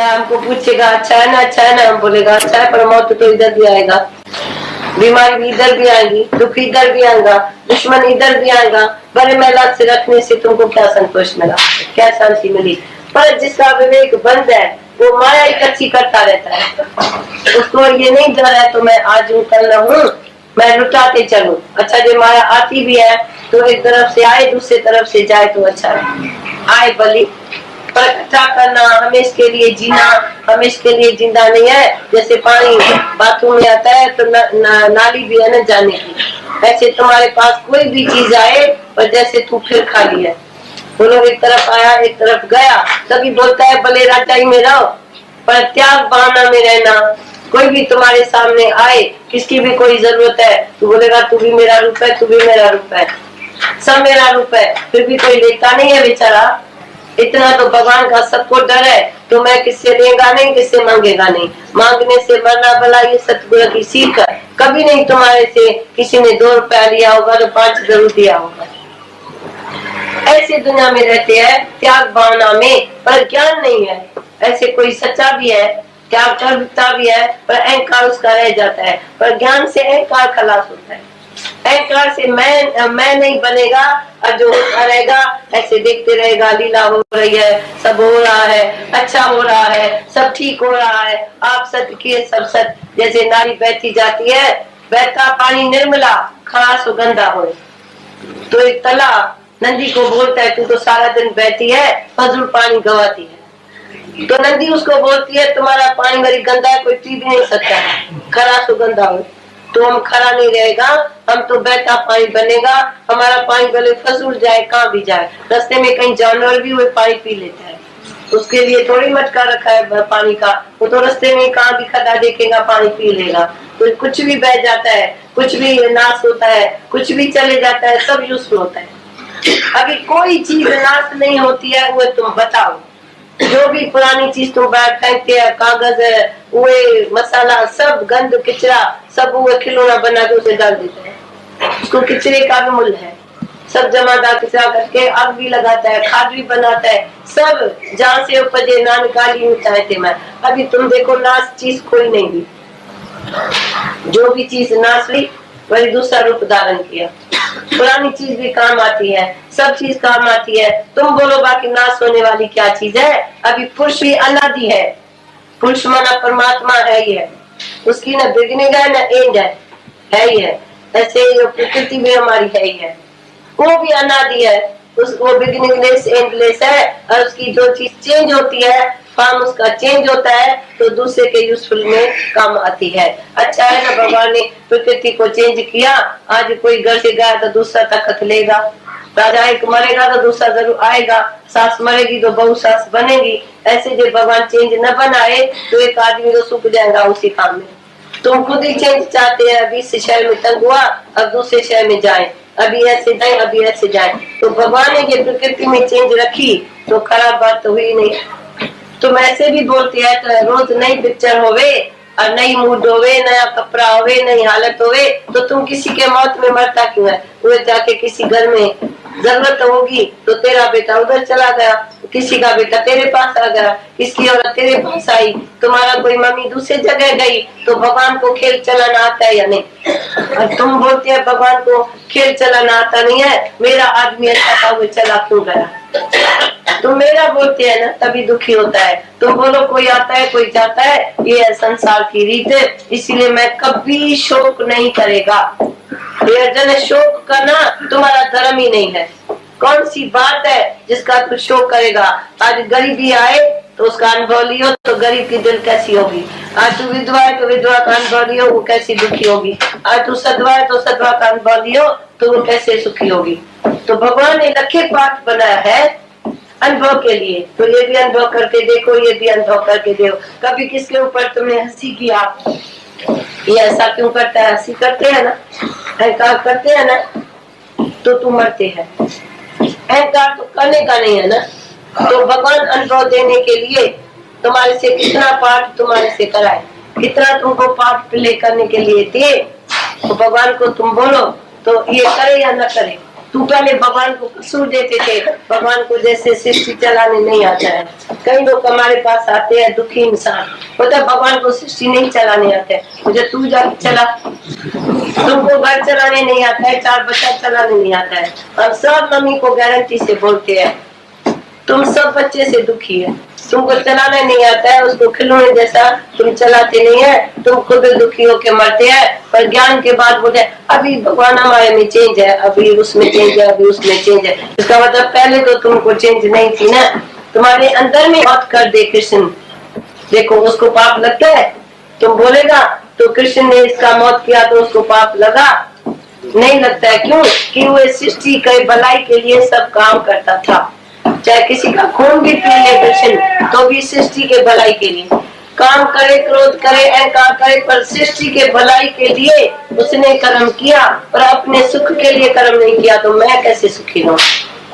हमको पूछेगा अच्छा है ना, हम बोलेगा अच्छा है, पर मौत तो इधर भी आएगा, बीमारी भी इधर भी आएगी, दुख इधर भी आएगा, दुश्मन इधर भी आएगा। बड़े मेहनत से रखने से तुमको क्या संतोष मिला, क्या शांति मिली? पर जिसका विवेक बंद है वो माया इकट्ठी करता रहता है। उसको ये नहीं जा रहा है तो मैं आज हूँ कल न हूँ, मैं लुटाते चलूं। अच्छा जो माया आती भी है तो एक तरफ से आए दूसरी तरफ से जाए तो अच्छा है। आए बलि पर इकट्ठा करना, हमें इसके लिए जीना, हमें इसके लिए जिंदा नहीं है। जैसे पानी बाथरूम में आता है तो नाली भी है न जाने की, ऐसे तुम्हारे पास कोई भी चीज आए और जैसे तू फिर खाली है। वो लोग एक तरफ आया एक तरफ गया, तभी बोलता है भले राजाई में रहो पर त्याग भावना में रहना। कोई भी तुम्हारे सामने आए, किसकी भी कोई जरूरत है, तू बोलेगा तू भी मेरा रूप है, तू भी मेरा रूप है, सब मेरा रूप है, फिर भी कोई लेता नहीं है बेचारा। इतना तो भगवान का सबको डर है, तो मैं किससे लेगा नहीं, किससे मांगेगा नहीं। मांगने से मरना भला, ये सतगुरु की सीख है। कभी नहीं तुम्हारे से किसी ने 2 रुपया लिया होगा तो 5 जरूर दिया होगा। ऐसे दुनिया में रहते हैं त्याग भावना में, पर ज्ञान नहीं है। ऐसे कोई सच्चा भी है, त्याग करता भी है, पर अहंकार उसका रह जाता है। पर ज्ञान से अहंकार खलास होता है। अहंकार से मैं नहीं बनेगा और जो होता रहेगा ऐसे देखते रहेगा। लीला हो रही है, सब हो रहा है, अच्छा हो रहा है, सब ठीक हो रहा है, आप सत्य किए सब सत्य। जैसे नारी बहती जाती है, बहता पानी निर्मला, खड़ा सुगंधा हो। तो एक तला नंदी को बोलता है तू तो सारा दिन बहती है, फजूल पानी गवाती है। तो नंदी उसको बोलती है तुम्हारा पानी मेरी गंदा है, कोई पी भी नहीं सकता है, खरा सुगंधा हो। तो हम खरा नहीं रहेगा, हम तो बहता पानी बनेगा। हमारा पानी भले फसूल जाए, कहाँ भी जाए, रास्ते में कहीं जानवर भी हुए पानी पी लेता है, उसके लिए थोड़ी मटका रखा है पानी का। वो तो रास्ते में कहाँ भी खड्डा देखेगा पानी पी लेगा। तो कुछ भी बह जाता है, कुछ भी नाश होता है, कुछ भी चले जाता है, सब यूजफुल होता है। अभी कोई चीज नाश नहीं होती है, वो तुम बताओ। जो भी पुरानी चीज तुम बाहर फेंकते हैं, कागज है, वो मसाला, सब गंद किचरा, सब वो खिलौना बना के उसे डाल देते हैं। उसको किचरे का भी मूल्य है। सब जमादार किचरा करके आग भी लगाता है, खाद भी बनाता है, सब जहाँ से उपजे ना निकाली चाहते मैं। अभी तुम देखो नाश चीज कोई नहीं दी, जो भी चीज नाश ली वही दूसरा रूप धारण किया। पुरानी चीज भी काम आती है, सब चीज काम आती है। तुम बोलो बाकी नाश होने वाली क्या चीज है? अभी पुरुष भी अनादि है, पुरुष माना परमात्मा है ही है, उसकी न बिगिनिंग है न एंड है ही है। ऐसे जो प्रकृति भी हमारी है ही है, वो भी अनादि है, वो बिगिनिंगलेस एंडलेस है। और उसकी जो चीज चेंज होती है, फॉर्म उसका चेंज होता है, तो दूसरे के यूजफुल में काम आती है। अच्छा है ना, भगवान ने प्रकृति को चेंज किया। आज कोई घर से गया तो दूसरा तखत लेगा, राजा एक मरेगा तो दूसरा जरूर आएगा, सास मरेगी तो बहू सास बनेगी। ऐसे जो भगवान चेंज न बनाए तो एक आदमी तो सूख जाएगा उसी काम में। तुम खुद ही चेंज चाहते हैं, अभी इस शहर में तंग हुआ अब दूसरे शहर में जाए, अभी ऐसे जाए अभी ऐसे जाए। तो भगवान ने ये प्रकृति में चेंज रखी तो खराब बात तो हुई नहीं। तुम ऐसे भी बोलते हैं तो रोज नई पिक्चर होवे और नई मूड होवे, नया कपड़ा होवे, नई हालत होवे, तो तुम किसी के मौत में मरता क्यों है? वो जाके किसी घर में जरूरत होगी तो तेरा बेटा उधर चला गया, किसी का बेटा तेरे पास आ गया, किसकी औरत तेरे पास आई, तुम्हारा कोई मम्मी दूसरी जगह गई। तो भगवान को खेल चलाना आता है या नहीं? और तुम बोलते हैं भगवान को खेल चलाना आता नहीं है, मेरा आदमी अच्छा था वो चला क्यों गया? तुम मेरा बोलते हैं ना, तभी दुखी होता है। तुम बोलो कोई आता है कोई जाता है, ये है संसार की रीत, इसीलिए मैं कभी शोक नहीं करेगा। अर्जुन, शोक करना तुम्हारा धर्म ही नहीं है। कौन सी बात है जिसका तू शोक करेगा? आज गरीबी आए तो उसका अनुभव लियो तो गरीब की दिल कैसी होगी। आज तू विधवा है तो विधवा का अनुभव लियो, वो कैसी दुखी होगी। आज तू सधवा है तो सधवा का अनुभव लियो तो वो कैसे सुखी होगी। तो भगवान ने लखे पाठ बनाया है अनुभव के लिए। तो ये भी अनुभव करके देखो, ये भी अनुभव करके देखो। कभी किसके ऊपर तुमने हंसी किया, ये ऐसा क्यों करता है, हंसी करते हैं ना, अहंकार करते हैं ना, तो तुम मरते हैं। अहंकार तो करने का नहीं है ना। तो भगवान अनुभव देने के लिए तुम्हारे से कितना पाठ तुम्हारे से कराए, कितना तुमको पाठ प्ले करने के लिए दे, तो भगवान को तुम बोलो तो ये करे या न करे। तू पहले भगवान को कसूर देते थे, भगवान को जैसे सृष्टि चलाने नहीं आता है। कई लोग हमारे पास आते हैं दुखी इंसान, बोलते भगवान को सृष्टि नहीं चलाने आता है, मुझे तू जाके चला। तुमको घर चलाने नहीं आता है, 4 बच्चा चलाने नहीं आता है। हम सब मम्मी को गारंटी से बोलते हैं तुम सब बच्चे से दुखी है, तुमको चलाना नहीं आता है, उसको खिलौने जैसा तुम चलाते नहीं है, तुम खुद दुखी होके मरते हैं। पर ज्ञान के बाद बोलते अभी भगवान हमारे में चेंज है, अभी उसमें चेंज है, अभी उसमें चेंज है। इसका मतलब पहले तो तुमको चेंज नहीं थी ना। तुम्हारे अंदर में मौत कर दे कृष्ण, देखो उसको पाप लगता है, तुम बोलेगा तो कृष्ण ने इसका मौत किया तो उसको पाप लगा, नहीं लगता है। क्यों कि वो सृष्टि के भलाई के लिए सब काम करता था। चाहे किसी का खून भी पी ले कृष्ण, तो भी सृष्टि के भलाई के लिए काम करे, क्रोध करे, अहंकार करे, पर सृष्टि के भलाई के लिए उसने कर्म किया, और अपने सुख के लिए कर्म नहीं किया। तो मैं कैसे सुखी रहूं?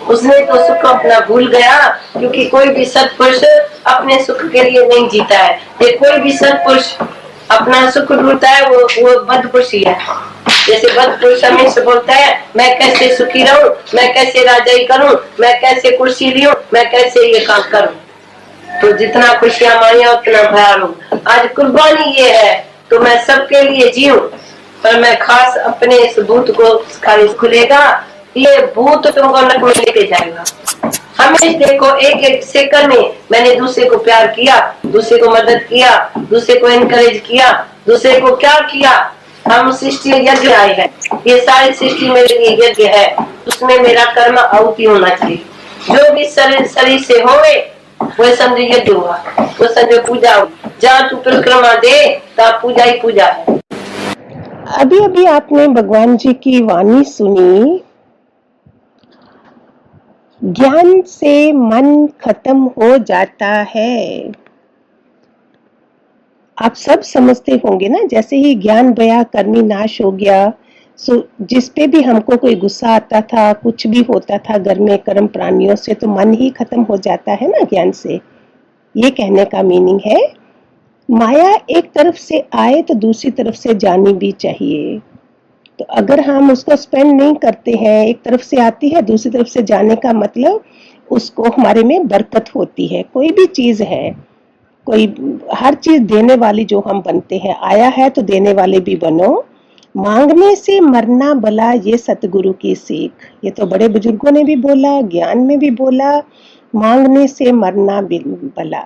उसने तो सुख अपना भूल गया, क्योंकि कोई भी सत्पुरुष अपने सुख के लिए नहीं जीता है। ये कोई भी सत्पुरुष अपना सुख ढूंढता है, वो बदपुरुषी है। जैसे बदपुरुष हमेशा बोलता है मैं कैसे सुखी रहूं, मैं कैसे राजाई करूं, मैं कैसे कुर्सी लूं, मैं कैसे ये काम करूं। तो जितना खुशियां मानिया उतना भयार हूं। आज कुर्बानी ये है तो मैं सबके लिए जीऊं, पर मैं खास अपने इस भूत को खाली खुलेगा, ये भूत तुमको नरक में लेके जाएगा। हमें देखो एक एक सेकंड में मैंने दूसरे को प्यार किया, दूसरे को मदद किया, दूसरे को इनकरेज किया, दूसरे को क्या किया। हम सृष्टि यज्ञ आए हैं, ये सारी सृष्टि मेरे लिए यज्ञ है, उसमें मेरा कर्म आहुति होना चाहिए। जो भी शरीर से होवे वो समझो यज्ञ हुआ, वो समझो पूजा हुई। जहाँ तू परिक्रमा दे तहाँ पूजा ही पूजा है। अभी अभी आपने भगवान जी की वाणी सुनी, ज्ञान से मन खत्म हो जाता है। आप सब समझते होंगे ना, जैसे ही ज्ञान भया कर्मी नाश हो गया, सो जिस पे भी हमको कोई गुस्सा आता था, कुछ भी होता था घर में कर्म प्राणियों से, तो मन ही खत्म हो जाता है ना ज्ञान से। ये कहने का मीनिंग है माया एक तरफ से आए तो दूसरी तरफ से जानी भी चाहिए। तो अगर हम उसको स्पेंड नहीं करते हैं, एक तरफ से आती है दूसरी तरफ से जाने का मतलब उसको हमारे में बरकत होती है। कोई भी चीज है, कोई हर चीज देने वाली जो हम बनते हैं, आया है तो देने वाले भी बनो। मांगने से मरना भला, ये सतगुरु की सीख। ये तो बड़े बुजुर्गों ने भी बोला, ज्ञान में भी बोला, मांगने से मरना भला।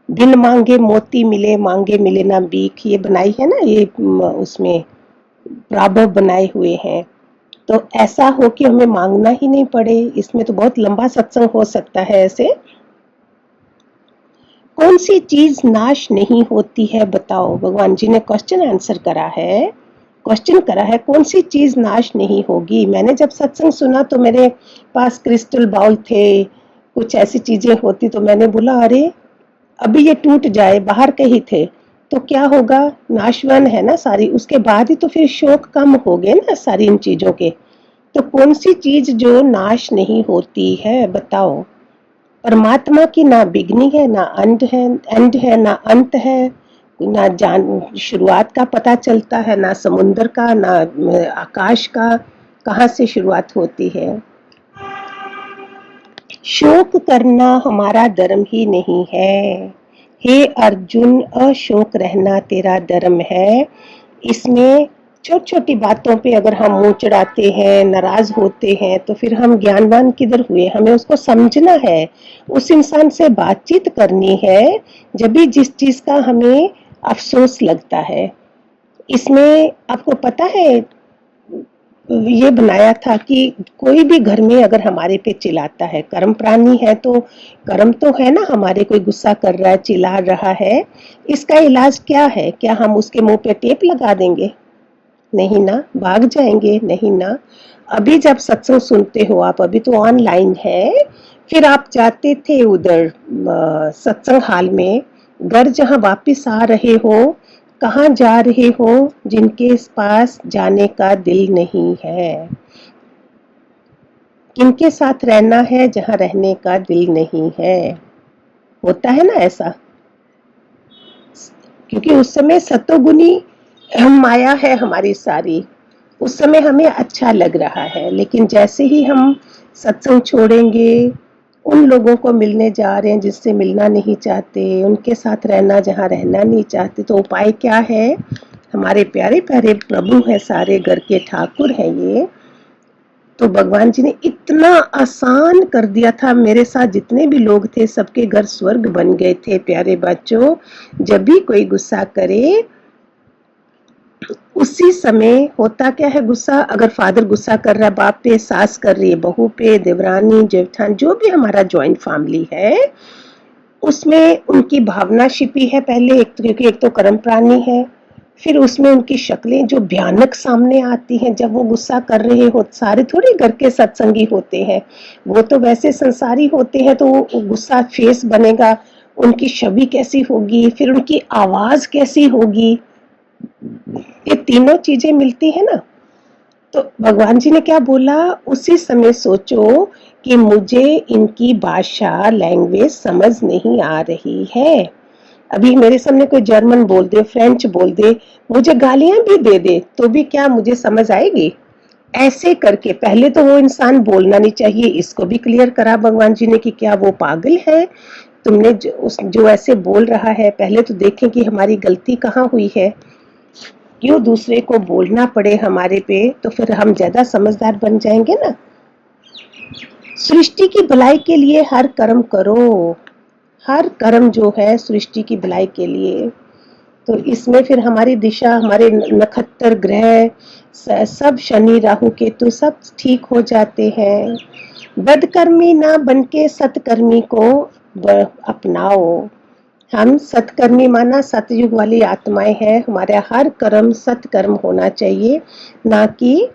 बिन मांगे मोती मिले, मांगे मिले ना भीख, ये बनाई है ना, ये उसमें प्राभव बनाए हुए हैं। तो ऐसा हो कि हमें मांगना ही नहीं पड़े। इसमें तो बहुत लंबा सत्संग हो सकता है ऐसे। कौन सी चीज नाश नहीं होती है बताओ? भगवान जी ने क्वेश्चन आंसर करा है, क्वेश्चन करा है कौन सी चीज नाश नहीं होगी। मैंने जब सत्संग सुना तो मेरे पास क्रिस्टल बाउल थे, कुछ ऐसी चीजें होती, तो मैंने बोला अरे अभी ये टूट जाए, बाहर के ही थे तो क्या होगा, नाशवान है ना सारी, उसके बाद ही तो फिर शोक कम हो गए ना सारी इन चीजों के। तो कौन सी चीज जो नाश नहीं होती है बताओ? परमात्मा की ना बिगनी है, ना एंड है, ना अंत है, ना जान शुरुआत का पता चलता है, ना समुद्र का, ना आकाश का, कहाँ से शुरुआत होती है। शोक करना हमारा धर्म ही नहीं है। हे अर्जुन, अशोक रहना तेरा धर्म है। इसमें छोटी छोटी बातों पे अगर हम मुंह चढ़ाते हैं, नाराज होते हैं, तो फिर हम ज्ञानवान किधर हुए? हमें उसको समझना है, उस इंसान से बातचीत करनी है जब भी जिस चीज का हमें अफसोस लगता है। इसमें आपको पता है ये बनाया था कि कोई भी घर में अगर हमारे पे चिल्लाता है, कर्म प्राणी है तो कर्म तो है ना हमारे, कोई गुस्सा कर रहा है, चिल्ला रहा है, इसका इलाज क्या है? क्या हम उसके मुंह पे टेप लगा देंगे? नहीं ना। भाग जाएंगे? नहीं ना। अभी जब सत्संग सुनते हो आप, अभी तो ऑनलाइन है, फिर आप जाते थे उधर सत्संग हाल में, घर जहाँ वापस आ रहे हो, कहाँ जा रहे हो जिनके पास जाने का दिल नहीं है, किनके साथ रहना है जहाँ रहने का दिल नहीं है। होता है ना ऐसा, क्योंकि उस समय सतोगुनी माया है हमारी सारी, उस समय हमें अच्छा लग रहा है, लेकिन जैसे ही हम सत्संग छोड़ेंगे, उन लोगों को मिलने जा रहे हैं जिससे मिलना नहीं चाहते, उनके साथ रहना जहाँ रहना नहीं चाहते, तो उपाय क्या है? हमारे प्यारे प्यारे प्रभु है, सारे घर के ठाकुर हैं ये, तो भगवान जी ने इतना आसान कर दिया था। मेरे साथ जितने भी लोग थे सबके घर स्वर्ग बन गए थे। प्यारे बच्चों, जब भी कोई गुस्सा करे, उसी समय होता क्या है, गुस्सा अगर फादर गुस्सा कर रहा है बाप पे, सास कर रही है बहू पे, देवरानी जेठान, जो भी हमारा जॉइंट फैमिली है, उसमें उनकी भावना छिपी है पहले, एक क्योंकि एक तो कर्म प्राणी है, फिर उसमें उनकी शक्लें जो भयानक सामने आती हैं जब वो गुस्सा कर रहे हो। सारे थोड़े घर के सत्संगी होते हैं, वो तो वैसे संसारी होते हैं, तो गुस्सा फेस बनेगा, उनकी छवि कैसी होगी, फिर उनकी आवाज कैसी होगी, ये तीनों चीजें मिलती है ना। तो भगवान जी ने क्या बोला, उसी समय सोचो कि मुझे इनकी भाषा लैंग्वेज समझ नहीं आ रही है। अभी मेरे सामने कोई जर्मन बोल दे, फ्रेंच बोल दे, मुझे गालियां भी दे दे, तो भी क्या मुझे समझ आएगी? ऐसे करके पहले तो वो इंसान बोलना नहीं चाहिए, इसको भी क्लियर करा भगवान जी ने कि क्या वो पागल है, तुमने जो ऐसे बोल रहा है, पहले तो देखें कि हमारी गलती कहाँ हुई है, क्यों दूसरे को बोलना पड़े हमारे पे, तो फिर हम ज्यादा समझदार बन जाएंगे ना। सृष्टि की भलाई के लिए हर कर्म करो, हर कर्म जो है सृष्टि की भलाई के लिए, तो इसमें फिर हमारी दिशा, हमारे नक्षत्र ग्रह सब, शनि राहु केतु सब ठीक हो जाते हैं। बदकर्मी ना बनके सतकर्मी को अपनाओ। हम सतकर्मी माना सतयुग वाली आत्माएं हैं, हमारा हर कर्म सतकर्म होना चाहिए, ना कि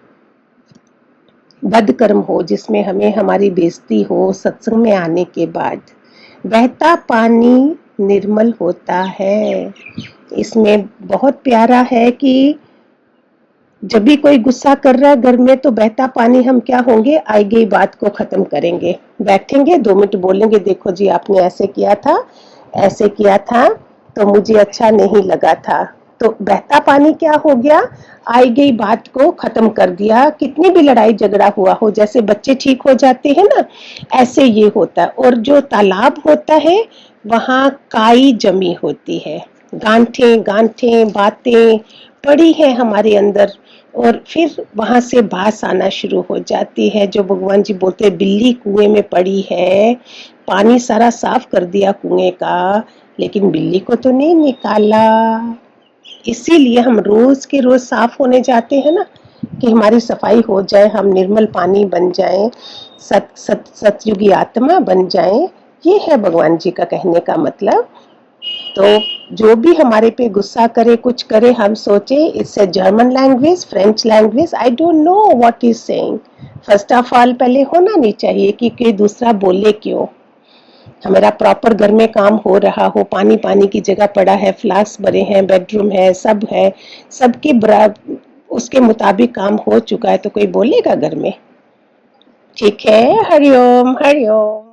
बदकर्म हो जिसमें हमें हमारी बेइज्जती हो सत्संग में आने के बाद। बहता पानी निर्मल होता है, इसमें बहुत प्यारा है कि जब भी कोई गुस्सा कर रहा है घर में, तो बहता पानी हम क्या होंगे, आई गई बात को खत्म करेंगे, बैठेंगे 2 मिनट बोलेंगे, देखो जी आपने ऐसे किया था, ऐसे किया था, तो मुझे अच्छा नहीं लगा था। तो बहता पानी क्या हो गया, आई गई बात को खत्म कर दिया। कितनी भी लड़ाई झगड़ा हुआ हो, जैसे बच्चे ठीक हो जाते हैं ना, ऐसे ये होता है। और जो तालाब होता है वहां काई जमी होती है, गांठें गांठें बातें पड़ी है हमारे अंदर, और फिर वहां से बास आना शुरू हो जाती है। जो भगवान जी बोलते हैं, बिल्ली कुएं में पड़ी है, पानी सारा साफ कर दिया कुएं का, लेकिन बिल्ली को तो नहीं निकाला। इसीलिए हम रोज के रोज साफ होने जाते हैं ना, कि हमारी सफाई हो जाए, हम निर्मल पानी बन जाएं, सतयुगी आत्मा बन जाएं। ये है भगवान जी का कहने का मतलब। तो जो भी हमारे पे गुस्सा करे, कुछ करे, हम सोचे it's a German language, French language, I don't know what is saying. First of all पहले होना नहीं चाहिए कि कोई दूसरा बोले क्यों। हमारा प्रॉपर घर में काम हो रहा हो, पानी पानी की जगह पड़ा है, फ्लास्क भरे हैं, बेडरूम है, सब है, सबके उसके मुताबिक काम हो चुका है, तो कोई बोलेगा घर में? ठीक है, हरिओम हरिओम।